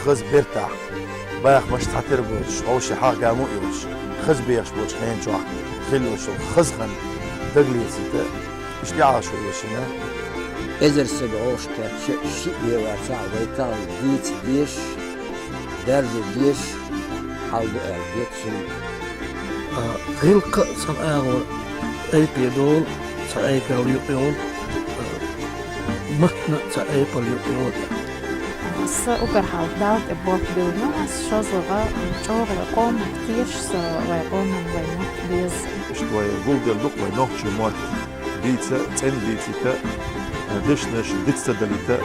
خز بيرتاح باخ مش تحتر بوش أو شي حاجة قامو يوش خز بيخش بوش خين شو خلوش خز خن دقلي سيتا مش دي عاشو يشنا إذا سبعوش كشيء بيواسع ويتال ديت ديش درجة ديش حال ديت شن غينك سأقول أي بيدون سأي كاليوم مكنا سأي كاليوم سأقر حال داوت إبوك دونه شازوغا شغل قوم كتيرش سويقوم من وينوك بيز شوية جولدل دوق وينوك شموت بيتسا تن بيتسا دشنش دكسا دليتا